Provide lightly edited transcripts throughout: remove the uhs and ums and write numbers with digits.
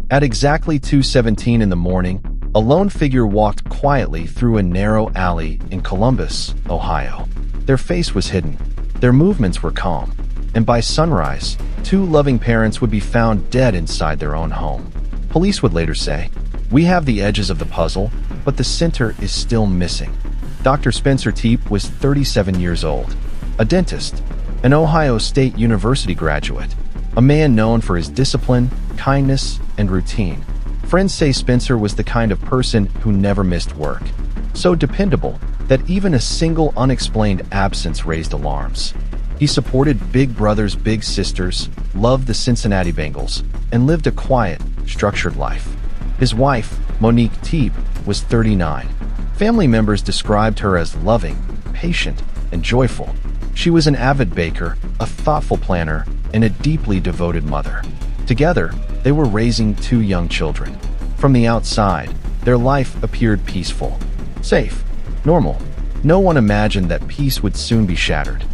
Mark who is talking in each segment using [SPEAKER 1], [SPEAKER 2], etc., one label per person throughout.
[SPEAKER 1] At exactly 2:17 in the morning, a lone figure walked quietly through a narrow alley in Columbus, Ohio. Their face was hidden, their movements were calm, and by sunrise, two loving parents would be found dead inside their own home. Police would later say, "We have the edges of the puzzle, but the center is still missing." Dr. Spencer Tepe was 37 years old, a dentist, an Ohio State University graduate, a man known for his discipline, kindness, and routine. Friends say Spencer was the kind of person who never missed work, so dependable that even a single unexplained absence raised alarms. He supported Big Brothers Big Sisters, loved the Cincinnati Bengals, and lived a quiet, structured life. His wife, Monique Tepe, was 39. Family members described her as loving, patient, and joyful. She was an avid baker, a thoughtful planner, and a deeply devoted mother. Together, they were raising two young children. From the outside, their life appeared peaceful, safe, normal. No one imagined that peace would soon be shattered.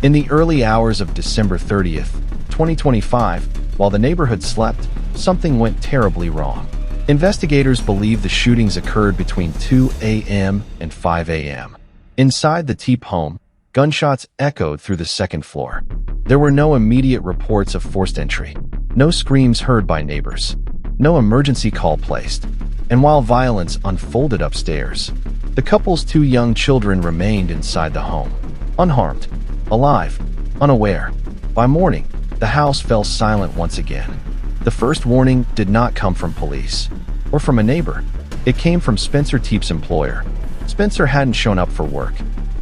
[SPEAKER 1] In the early hours of December 30th, 2025, while the neighborhood slept, something went terribly wrong. Investigators believe the shootings occurred between 2 a.m. and 5 a.m. Inside the Tepe home, gunshots echoed through the second floor. There were no immediate reports of forced entry, no screams heard by neighbors, no emergency call placed. And while violence unfolded upstairs, the couple's two young children remained inside the home, unharmed, alive, unaware. By morning, the house fell silent once again. The first warning did not come from police or from a neighbor. It came from Spencer Tepe's employer. Spencer hadn't shown up for work.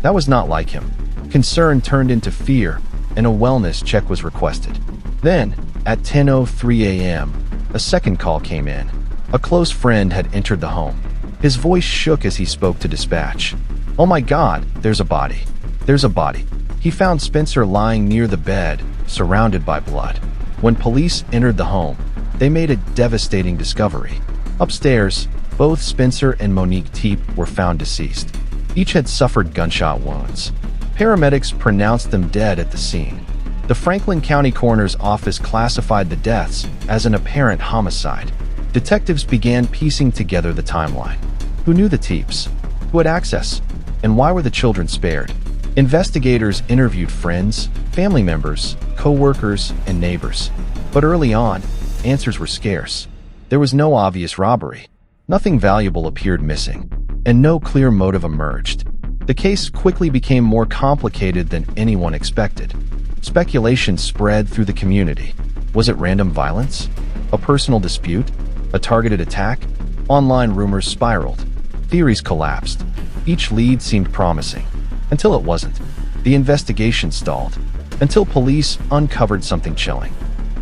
[SPEAKER 1] That was not like him. Concern turned into fear, and a wellness check was requested. Then, at 10:03 a.m., a second call came in. A close friend had entered the home. His voice shook as he spoke to dispatch. "Oh my God, there's a body. There's a body." He found Spencer lying near the bed, surrounded by blood. When police entered the home, they made a devastating discovery. Upstairs, both Spencer and Monique Tepe were found deceased. Each had suffered gunshot wounds. Paramedics pronounced them dead at the scene. The Franklin County Coroner's Office classified the deaths as an apparent homicide. Detectives began piecing together the timeline. Who knew the Tepes? Who had access? And why were the children spared? Investigators interviewed friends, family members, co-workers, and neighbors. But early on, answers were scarce. There was no obvious robbery. Nothing valuable appeared missing, and no clear motive emerged. The case quickly became more complicated than anyone expected. Speculation spread through the community. Was it random violence? A personal dispute? A targeted attack? Online rumors spiraled. Theories collapsed. Each lead seemed promising. Until it wasn't. The investigation stalled. Until police uncovered something chilling.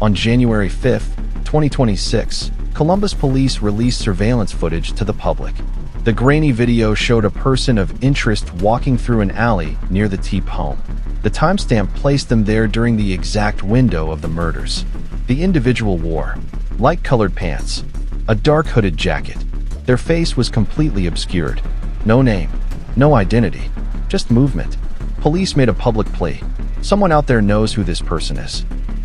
[SPEAKER 1] On January 5th, 2026, Columbus police released surveillance footage to the public. The grainy video showed a person of interest walking through an alley near the Tepe home. The timestamp placed them there during the exact window of the murders. The individual wore light-colored pants, a dark hooded jacket. Their face was completely obscured. No name, no identity, just movement. Police made a public plea. Someone out there knows who this person is.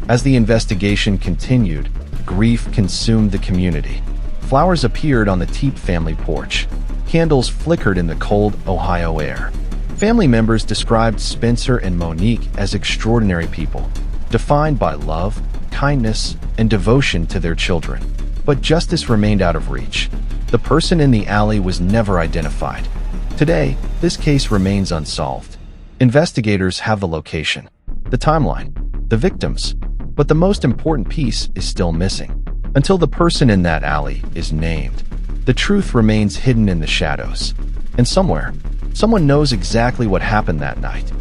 [SPEAKER 1] As the investigation continued, grief consumed the community. Flowers appeared on the Tepe family porch. Candles flickered in the cold Ohio air. Family members described Spencer and Monique as extraordinary people, defined by love, kindness, and devotion to their children. But justice remained out of reach. The person in the alley was never identified. Today, this case remains unsolved. Investigators have the location, the timeline, the victims, but the most important piece is still missing. Until the person in that alley is named, the truth remains hidden in the shadows. And somewhere, someone knows exactly what happened that night.